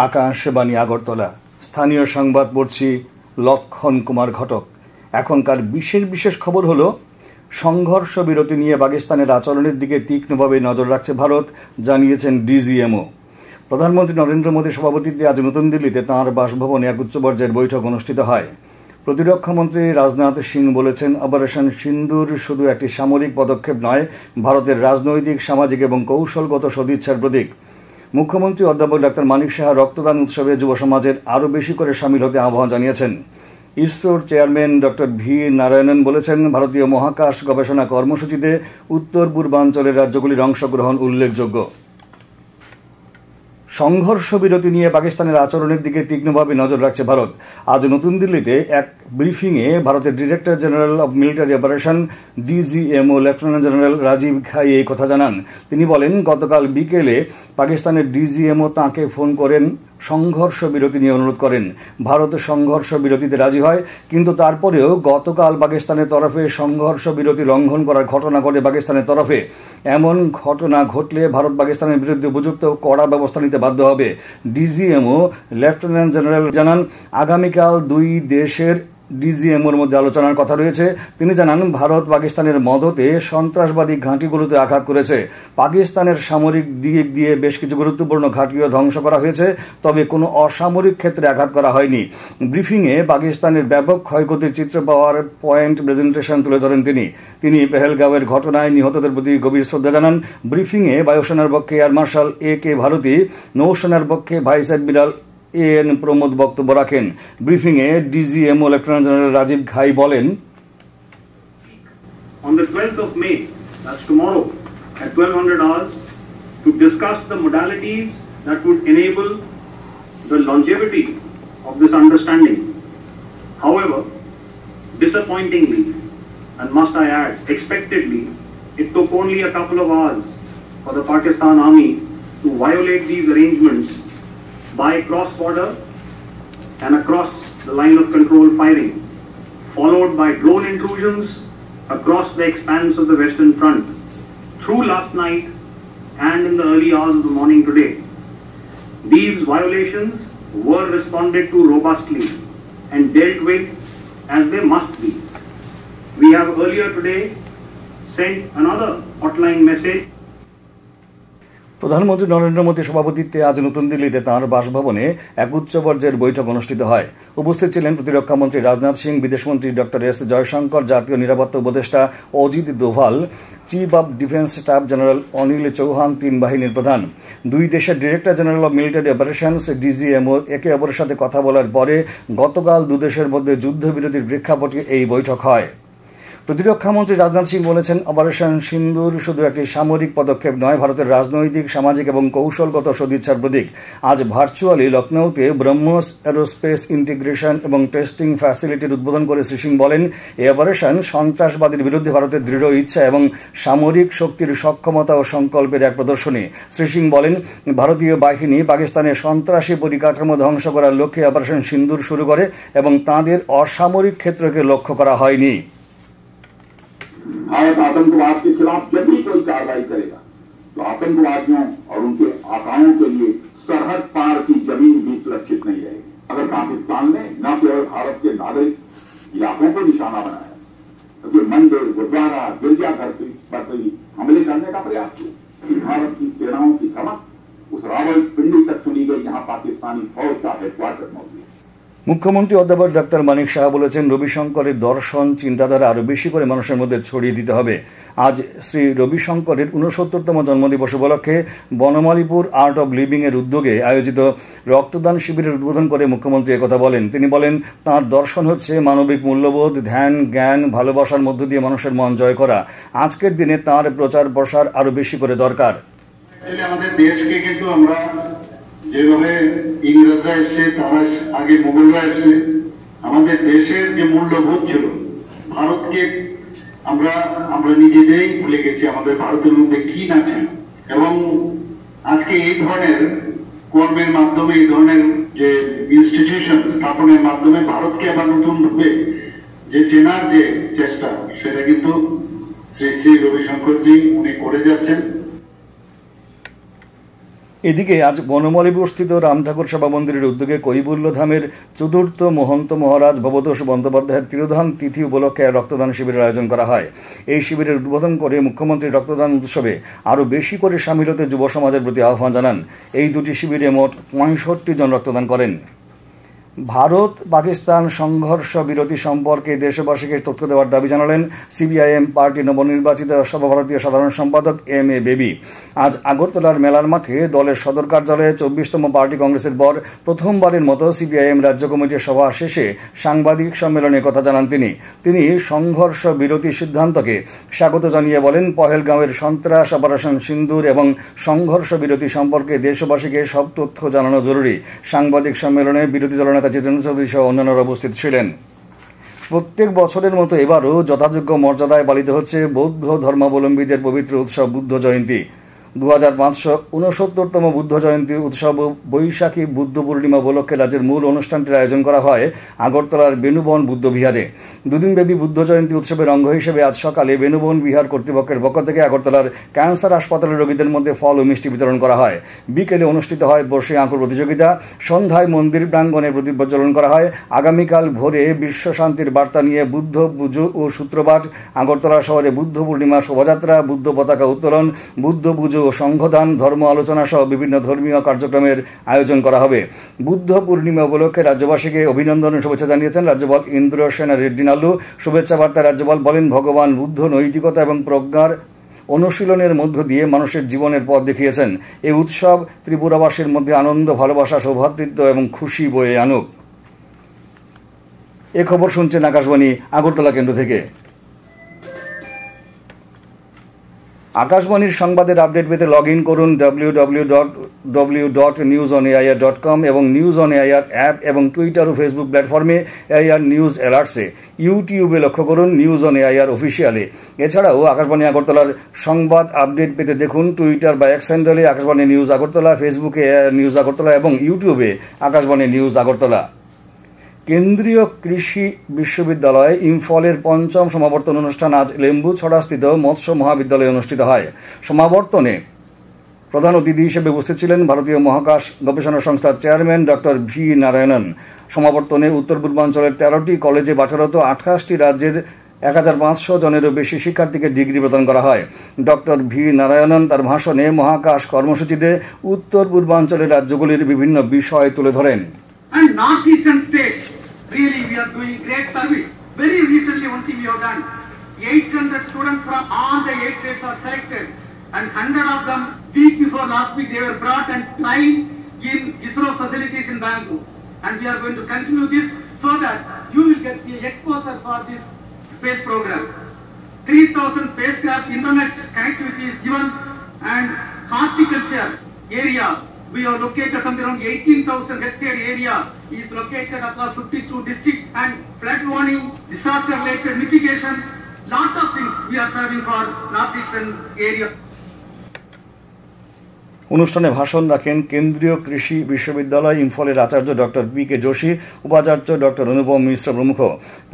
আকাশবাণী আগরতলা। স্থানীয় সংবাদ পড়ছি লক্ষণ কুমার ঘটক। এখনকার বিশেষ খবর হলো, সংঘর্ষ বিরতি নিয়ে পাকিস্তানের আচরণের দিকে তীক্ষ্ণভাবে নজর রাখছে ভারত, জানিয়েছেন ডিজিএমও। প্রধানমন্ত্রী নরেন্দ্র মোদীর সভাপতিত্বে আজ নতুন দিল্লিতে তাঁর বাসভবনে এক উচ্চ পর্যায়ের বৈঠক অনুষ্ঠিত হয়। প্রতিরক্ষামন্ত্রী রাজনাথ সিং বলেছেন, অপারেশন সিন্দুর শুধু একটি সামরিক পদক্ষেপ নয়, ভারতের রাজনৈতিক, সামাজিক এবং কৌশলগত সদিচ্ছার প্রতীক। মুখ্যমন্ত্রী অধ্যাপক ডাক্তার মানিক সাহা রক্তদান উৎসবে যুব সমাজের আরও বেশি করে সামিল হতে আহ্বান জানিয়েছেন। ইসরোর চেয়ারম্যান ডক্টর ভি নারায়ণন বলেছেন, ভারতীয় মহাকাশ গবেষণা কর্মসূচিতে উত্তর পূর্বাঞ্চলের রাজ্যগুলির অংশগ্রহণ উল্লেখযোগ্য। সংঘর্ষ বিরতি নিয়ে পাকিস্তানের আচরণের দিকে তীক্ষ্ণভাবে নজর রাখছে ভারত। আজ নতুন দিল্লিতে এক ব্রিফিংয়ে ভারতের director general of military operation DGMO lieutenant general Rajiv Ghai এই কথা জানান। তিনি বলেন, গতকাল বিকেলে পাকিস্তানের ডিজিএমও তাঁকে ফোন করেন, সংঘর্ষ বিরতি নিয়ে অনুরোধ করেন। ভারত সংঘর্ষ বিরতিতে রাজি হয়, কিন্তু তারপরেও গতকাল পাকিস্তানের তরফে সংঘর্ষ বিরতি লঙ্ঘন করার ঘটনা ঘটে পাকিস্তানের তরফে। এমন ঘটনা ঘটলে ভারত পাকিস্তানের বিরুদ্ধে উপযুক্ত কড়া ব্যবস্থা নিতে বাধ্য হবে। ডিজিএমও লেফটেন্যান্ট জেনারেল জানান, আগামীকাল দুই দেশের ডিজিএমওর মধ্যে আলোচনার কথা রয়েছে। তিনি জানান, ভারত পাকিস্তানের মদতে সন্ত্রাসবাদী ঘাঁটিগুলোতে আঘাত করেছে। পাকিস্তানের সামরিক দিক দিয়ে বেশ কিছু গুরুত্বপূর্ণ ঘাঁটিও ধ্বংস করা হয়েছে, তবে কোনো অসামরিক ক্ষেত্রে আঘাত করা হয়নি। ব্রিফিংয়ে পাকিস্তানের ব্যাপক ক্ষয়ক্ষতির চিত্র পাওয়ার পয়েন্ট প্রেজেন্টেশন তুলে ধরেন তিনি পেহেলগাঁওয়ের ঘটনায় নিহতদের প্রতি গভীর শ্রদ্ধা জানান। ব্রিফিংয়ে বায়ুসেনার পক্ষে এয়ার মার্শাল A.K. ভারতী, নৌসেনার পক্ষে ভাইস অ্যাডমিরাল A.N. প্রমোদ বক্তব্য রাখেন। ব্রিফিংয়ে ডিজিএমও লেফটেন্যান্ট জেনারেল রাজীব ঘাই বলেন, On the 12th of May, that's tomorrow, at 1200 hours, to discuss the modalities that would enable the longevity of this understanding. However, disappointingly, and must I add, expectedly, it took only a couple of hours for the Pakistan Army to violate these arrangements by cross-border and across the line of control firing, followed by drone intrusions across the expanse of the Western Front through last night and in the early hours of the morning today. These violations were responded to robustly and dealt with as they must be. We have earlier today sent another hotline message. প্রধানমন্ত্রী নরেন্দ্র মোদীর সভাপতিত্বে আজ নতুন দিল্লিতে তাঁর বাসভবনে এক উচ্চ পর্যায়ের বৈঠক অনুষ্ঠিত হয়। উপস্থিত ছিলেন প্রতিরক্ষামন্ত্রী রাজনাথ সিং, বিদেশমন্ত্রী ডক্টর এস জয়শঙ্কর, জাতীয় নিরাপত্তা উপদেষ্টা Ajit Doval, chief of defence staff general Anil Chauhan, তিন বাহিনীর প্রধান। দুই দেশের director general of military operations DGMO একে অপরের সাথে কথা বলার পরে গতকাল দুদেশের মধ্যে যুদ্ধবিরতির প্রেক্ষাপটে এই বৈঠক হয়। প্রতিরক্ষামন্ত্রী রাজনাথ সিং বলেছেন, অপারেশন সিন্দুর শুধু একটি সামরিক পদক্ষেপ নয়, ভারতের রাজনৈতিক, সামাজিক এবং কৌশলগত সদিচ্ছার প্রতীক। আজ ভার্চুয়ালি লখনৌতে ব্রহ্মোস এরোস্পেস ইন্টিগ্রেশন এবং টেস্টিং ফ্যাসিলিটির উদ্বোধন করে শ্রী সিং বলেন, এই অপারেশন সন্ত্রাসবাদের বিরুদ্ধে ভারতের দৃঢ় ইচ্ছা এবং সামরিক শক্তির সক্ষমতা ও সংকল্পের এক প্রদর্শনী। শ্রী সিং বলেন, ভারতীয় বাহিনী পাকিস্তানের সন্ত্রাসী পরিকাঠামো ধ্বংস করার লক্ষ্যে অপারেশন সিন্দুর শুরু করে এবং তাঁদের অসামরিক ক্ষেত্রকে লক্ষ্য করা হয়নি। भारत आतंकवाद के खिलाफ जब भी कोई कार्रवाई करेगा तो आतंकवादियों और उनके आकाओं के लिए सरहद पार की जमीन भी सुरक्षित नहीं रहेगी। अगर पाकिस्तान ने न केवल भारत के नागरिक इलाकों को निशाना बनाया, बल्कि मंदिर, गुरुद्वारा, गिरजाघर पर भी हमले करने का प्रयास किया, कि भारत की सेनाओं की धमक उस रावलपिंडी तक सुनी गई जहां पाकिस्तानी फौज का हेडक्वार्टर मौजूद। মুখ্যমন্ত্রী অধ্যাপক ডাক্তার মানিক সাহা বলেছেন, রবিশঙ্করের দর্শন চিন্তাধারা আরও বেশি করে মানুষের মধ্যে ছড়িয়ে দিতে হবে। আজ শ্রী রবিশঙ্করের 69তম জন্মদিবস উপলক্ষে বনমালীপুর আর্ট অব লিভিং এর উদ্যোগে আয়োজিত রক্তদান শিবিরের উদ্বোধন করে মুখ্যমন্ত্রী একথা বলেন। তিনি বলেন, তাঁর দর্শন হচ্ছে মানবিক মূল্যবোধ, ধ্যান, জ্ঞান, ভালোবাসার মধ্য দিয়ে মানুষের মন জয় করা। আজকের দিনে তাঁর প্রচার প্রসার আরও বেশি করে দরকার। আমাদের দেশকে কিন্তু আমরা যেভাবে ইংরেজরা এসছে, তারা আগে মুঘলরা এসছে, আমাদের দেশের যে মূল্যবোধ ছিল, ভারতকে আমরা নিজেদেরই ভুলে গেছি আমাদের ভারতের মধ্যে কি না ছিল। এবং আজকে এই ধরনের কর্মের মাধ্যমে, এই ধরনের যে ইনস্টিটিউশন স্থাপনের মাধ্যমে ভারতকে আবার নতুন ভাবে যে চেনার যে চেষ্টা সেটা কিন্তু শ্রী শ্রী রবিশঙ্করজি উনি করে যাচ্ছেন। এদিকে আজ বনমালীপুরস্থিত রাম ঠাকুর সভা মন্দিরের উদ্যোগে কৈবল্য ধামের চতুর্থ মহন্ত মহারাজ ভবতোষ বন্দ্যোপাধ্যায়ের তিরোধান তিথি উপলক্ষে রক্তদান শিবিরের আয়োজন করা হয়। এই শিবিরের উদ্বোধন করে মুখ্যমন্ত্রী রক্তদান উৎসবে আরও বেশি করে সামিল হতে যুব সমাজের প্রতি আহ্বান জানান। এই দুটি শিবিরে মোট 65 জন রক্তদান করেন। ভারত পাকিস্তান সংঘর্ষ বিরতি সম্পর্কে দেশবাসীকে তথ্য দেওয়ার দাবি জানালেন সিপিআইএম পার্টি নবনির্বাচিত সর্বভারতীয় সাধারণ সম্পাদক এম.এ. বেবি। আজ আগরতলার মেলার মাঠে দলের সদর কার্যালয়ে 24তম পার্টি কংগ্রেসের পর প্রথমবারের মতো সিপিআইএম রাজ্য কমিটির সভা শেষে সাংবাদিক সম্মেলনে কথা জানান তিনি সংঘর্ষ বিরতি সিদ্ধান্তকে স্বাগত জানিয়ে বলেন, পহেলগাঁওয়ের সন্ত্রাস অপারেশন সিন্দুর এবং সংঘর্ষ বিরতি সম্পর্কে দেশবাসীকে সব তথ্য জানানো জরুরি। সাংবাদিক সম্মেলনে বিরোধী দলনেতা জিতেন্দ্র চৌধুরী সহ অন্যান্যরা উপস্থিত ছিলেন। প্রত্যেক বছরের মতো এবারও যথাযোগ্য মর্যাদায় পালিত হচ্ছে বৌদ্ধ ধর্মাবলম্বীদের পবিত্র উৎসব বুদ্ধ জয়ন্তী। 2569তম বুদ্ধ জয়ন্তী উৎসব বৈশাখী বুদ্ধ পূর্ণিমা উপলক্ষে রাজ্যের মূল অনুষ্ঠানটির আয়োজন করা হয় আগরতলার বেনুবন বুদ্ধ বিহারে। দুদিনব্যাপী বুদ্ধ জয়ন্তী উৎসবের অঙ্গ হিসেবে আজ সকালে বেনুবন বিহার কর্তৃপক্ষের পক্ষ থেকে আগরতলার ক্যান্সার হাসপাতালের রোগীদের মধ্যে ফল ও মিষ্টি বিতরণ করা হয়। বিকেলে অনুষ্ঠিত হয় বর্ষি আঁকুর প্রতিযোগিতা। সন্ধ্যায় মন্দির প্রাঙ্গণে প্রদীপ প্রজ্বলন করা হয়। আগামীকাল ভোরে বিশ্ব শান্তির বার্তা নিয়ে বুদ্ধ পুজো ও সূত্রপাঠ। আগরতলা শহরে বুদ্ধ পূর্ণিমা শোভাযাত্রা, বুদ্ধ পতাকা উত্তোলন, বুদ্ধ পুজো ও সংঘদান, ধর্ম আলোচনা সহ বিভিন্ন ধর্মীয় কার্যক্রমের আয়োজন করা হবে। বুদ্ধ পূর্ণিমা উপলক্ষে রাজ্যবাসীকে অভিনন্দন ও শুভেচ্ছা জানিয়েছেন রাজ্যপাল ইন্দ্রসেন রেড্ডি নাল্লু। শুভেচ্ছা বার্তায় রাজ্যপাল বলেন, ভগবান বুদ্ধ নৈতিকতা এবং প্রজ্ঞার অনুশীলনের মধ্য দিয়ে মানুষের জীবনের পথ দেখিয়েছেন। এই উৎসব ত্রিপুরাবাসীর মধ্যে আনন্দ, ভালোবাসা, সৌভ্রাতৃত্ব এবং খুশি বয়ে আনুক। এ খবর শুনছেন আকাশবাণী আগরতলা কেন্দ্র থেকে। আকাশবাণীর সংবাদের আপডেট পেতে লগ ইন করুন www.newsonair.com এবং নিউজ অন এআইআর অ্যাপ এবং টুইটার ও ফেসবুক প্ল্যাটফর্মে এআইআর নিউজ অ্যালার্টসে। ইউটিউবে লক্ষ্য করুন নিউজ অন এআইআর অফিসিয়ালে। এছাড়াও আকাশবাণী আগরতলার সংবাদ আপডেট পেতে দেখুন টুইটার বা এক্স হ্যান্ডেলে আকাশবাণী নিউজ আগরতলা, ফেসবুকে এআইআর নিউজ আগরতলা এবং ইউটিউবে আকাশবাণী নিউজ আগরতলা। কেন্দ্রীয় কৃষি বিশ্ববিদ্যালয় ইম্ফলের ৫ম সমাবর্তন অনুষ্ঠান আজ লেম্বুছড়াস্থিত মৎস্য মহাবিদ্যালয়ে অনুষ্ঠিত হয়। সমাবর্তনে প্রধান অতিথি হিসেবে উপস্থিত ছিলেন ভারতীয় মহাকাশ গবেষণা সংস্থার চেয়ারম্যান ডক্টর ভি নারায়ণন। সমাবর্তনে উত্তর পূর্বাঞ্চলের 13টি কলেজে পাঠরত 28টি রাজ্যের 1500 জনেরও বেশি শিক্ষার্থীকে ডিগ্রি প্রদান করা হয়। ডক্টর ভি নারায়ণন তার ভাষণে মহাকাশ কর্মসূচিতে উত্তর পূর্বাঞ্চলের রাজ্যগুলির বিভিন্ন বিষয় তুলে ধরেন। And northeastern states, really we are doing great service. Very recently one thing we have done, 800 students from all the 8 states are selected and 100 of them week before last week they were brought and trained in ISRO facilities in Bangalore. And we are going to continue this so that you will get the exposure for this space program. 3,000 spacecraft internet connectivity is given and horticulture area. We have located something around 18,000 hectare area is located across 52 districts and flood warning, disaster related mitigation, lot of things we are serving for northeastern area. অনুষ্ঠানে ভাষণ রাখেন কেন্দ্রীয় কৃষি বিশ্ববিদ্যালয় ইম্ফলের আচার্য doctor PK. Joshi, উপাচার্য doctor অনুপম মিশ্র প্রমুখ।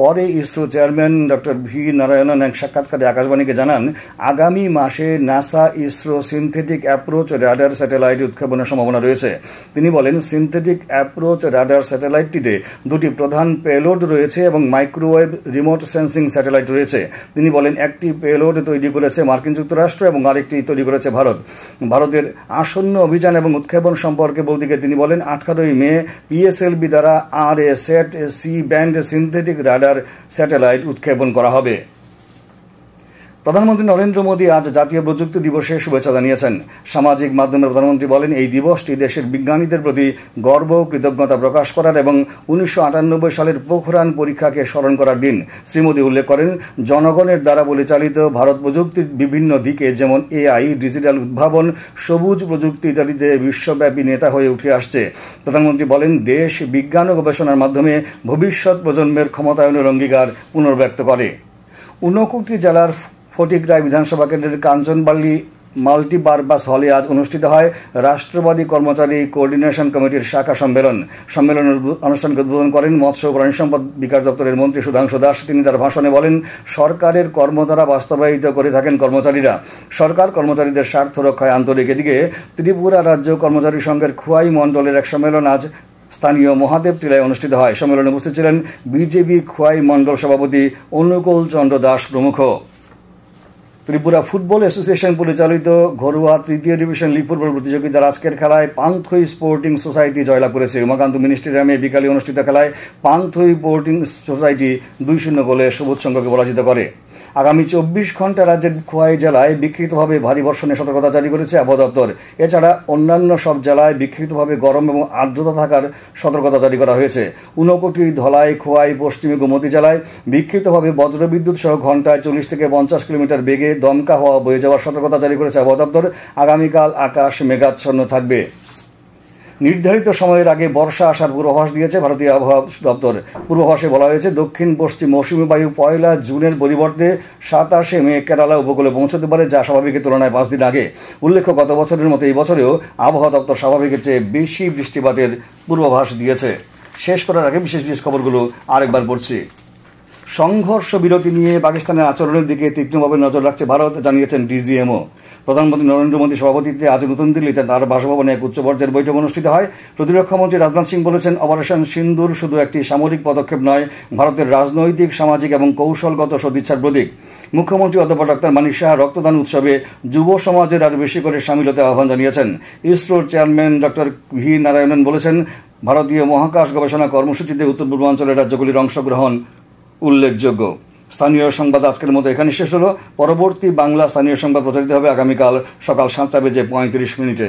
পরে ISRO chairman doctor V Narayanan এক সাক্ষাৎকারে আকাশবাণীকে জানান, আগামী মাসে NASA ISRO synthetic approach radar satellite উৎক্ষেপণের সম্ভাবনা রয়েছে। তিনি বলেন, সিনথেটিক অ্যাপ্রোচ রাডার স্যাটেলাইটটিতে দুটি প্রধান পেলোড রয়েছে এবং মাইক্রোওয়েভ রিমোট সেন্সিং স্যাটেলাইট রয়েছে। তিনি বলেন, একটি পেলোড তৈরি করেছে মার্কিন যুক্তরাষ্ট্র এবং আরেকটি তৈরি করেছে ভারত। ভারতের আসন্ন অভিযান এবং উৎক্ষেপণ সম্পর্কে বলতে তিনি বলেন, 18 মে পিএসএলভি দ্বারা RASAT C band synthetic radar satellite উৎক্ষেপণ করা হবে। প্রধানমন্ত্রী নরেন্দ্র মোদী আজ জাতীয় প্রযুক্তি দিবসে শুভেচ্ছা জানিয়েছেন। সামাজিক মাধ্যমে প্রধানমন্ত্রী বলেন, এই দিবসটি দেশের বিজ্ঞানীদের প্রতি গর্ব ও কৃতজ্ঞতা প্রকাশ করার এবং 1998 সালের পোখরান পরীক্ষাকে স্মরণ করার দিন। শ্রী মোদী উল্লেখ করেন, জনগণের দ্বারা পরিচালিত ভারত প্রযুক্তির বিভিন্ন দিকে যেমন AI, ডিজিটাল উদ্ভাবন, সবুজ প্রযুক্তি ইত্যাদিতে বিশ্বব্যাপী নেতা হয়ে উঠে আসছে। প্রধানমন্ত্রী বলেন, দেশ বিজ্ঞান ও গবেষণার মাধ্যমে ভবিষ্যৎ প্রজন্মের ক্ষমতায়নের অঙ্গীকার পুনর্ব্যক্ত করে। ঊনকোটি জেলার ফটিকরায় বিধানসভা কেন্দ্রের কাঞ্চনবাড়ি মাল্টিপারপাস হলে আজ অনুষ্ঠিত হয় রাষ্ট্রবাদী কর্মচারী কোঅর্ডিনেশন কমিটির শাখা সম্মেলন। সম্মেলনের অনুষ্ঠানকে উদ্বোধন করেন মৎস্য ও প্রাণী সম্পদ বিকাশ দপ্তরের মন্ত্রী সুধাংশু দাস। তিনি তার ভাষণে বলেন, সরকারের কর্মধারা বাস্তবায়িত করে থাকেন কর্মচারীরা। সরকার কর্মচারীদের স্বার্থ রক্ষায় আন্তরিক। এদিকে ত্রিপুরা রাজ্য কর্মচারী সংঘের খোয়াই মণ্ডলের এক সম্মেলন আজ স্থানীয় মহাদেব টিলায় অনুষ্ঠিত হয়। সম্মেলনে উপস্থিত ছিলেন বিজেপি খোয়াই মণ্ডল সভাপতি অনুকূল চন্দ্র দাস প্রমুখ। ত্রিপুরা ফুটবল অ্যাসোসিয়েশন পরিচালিত ঘরোয়া তৃতীয় ডিভিশন লিগ ফুটবল প্রতিযোগিতার আজকের খেলায় পান্থই স্পোর্টিং সোসাইটি জয়লাভ করেছে। উমাকান্ত মিনি স্টেডিয়ামে বিকালে অনুষ্ঠিত খেলায় পান্থই স্পোর্টিং সোসাইটি 2-0 গোলে সবুজ সংঘকে পরাজিত করে। আগামী 24 ঘন্টা রাজ্যের খোয়াই জেলায় বিক্ষিপ্তভাবে ভারী বর্ষণের সতর্কতা জারি করেছে আবহাওয়া দপ্তর। এছাড়া অন্যান্য সব জেলায় বিক্ষিপ্তভাবে গরম এবং আর্দ্রতা থাকার সতর্কতা জারি করা হয়েছে। ঊনকোটি, ধলাই, খোয়াই, পশ্চিমী গোমতী জেলায় বিক্ষিপ্তভাবে বজ্রবিদ্যুৎ সহ ঘন্টায় 40 থেকে 50 কিলোমিটার বেগে দমকা হওয়া বয়ে যাওয়ার সতর্কতা জারি করেছে আবহাওয়া দপ্তর। আগামীকাল আকাশ মেঘাচ্ছন্ন থাকবে। নির্ধারিত সময়ের আগে বর্ষা আসার পূর্বাভাস দিয়েছে ভারতীয় আবহাওয়া দপ্তর। পূর্বাভাসে বলা হয়েছে, দক্ষিণ পশ্চিম মৌসুমী বায়ু 1 জুনের পরিবর্তে 27 মে কেরালা উপকূলে পৌঁছতে পারে, যা স্বাভাবিকের তুলনায় 5 দিন আগে। উল্লেখ্য, গত বছরের মতো এই বছরেও আবহাওয়া দপ্তর স্বাভাবিকের চেয়ে বেশি বৃষ্টিপাতের পূর্বাভাস দিয়েছে। শেষ করার আগে বিশেষ বিশেষ খবরগুলো আরেকবার পড়ছি। সংঘর্ষ বিরতি নিয়ে পাকিস্তানের আচরণের দিকে তীক্ষ্ণভাবে নজর রাখছে ভারত, জানিয়েছেন ডিজিএমও। প্রধানমন্ত্রী নরেন্দ্র মোদীর সভাপতিত্বে আজ নতুন দিল্লিতে তার বাসভবনে এক উচ্চ পর্যায়ের বৈঠক অনুষ্ঠিত হয়। প্রতিরক্ষামন্ত্রী রাজনাথ সিং বলেছেন, অপারেশন সিন্দুর শুধু একটি সামরিক পদক্ষেপ নয়, ভারতের রাজনৈতিক, সামাজিক এবং কৌশলগত সদিচ্ছার প্রতীক। মুখ্যমন্ত্রী অধ্যাপক ডক্টর মানিক সাহা রক্তদান উৎসবে যুব সমাজের আরও বেশি করে সামিল হতে আহ্বান জানিয়েছেন। ইসরোর চেয়ারম্যান ডক্টর ভি নারায়ণন বলেছেন, ভারতীয় মহাকাশ গবেষণা কর্মসূচিতে উত্তর পূর্বাঞ্চলের রাজ্যগুলির অংশগ্রহণ উল্লেখযোগ্য। স্থানীয় সংবাদ আজকের মতো এখানে শেষ হলো। পরবর্তী বাংলা স্থানীয় সংবাদ প্রচারিত হবে আগামীকাল সকাল 7:35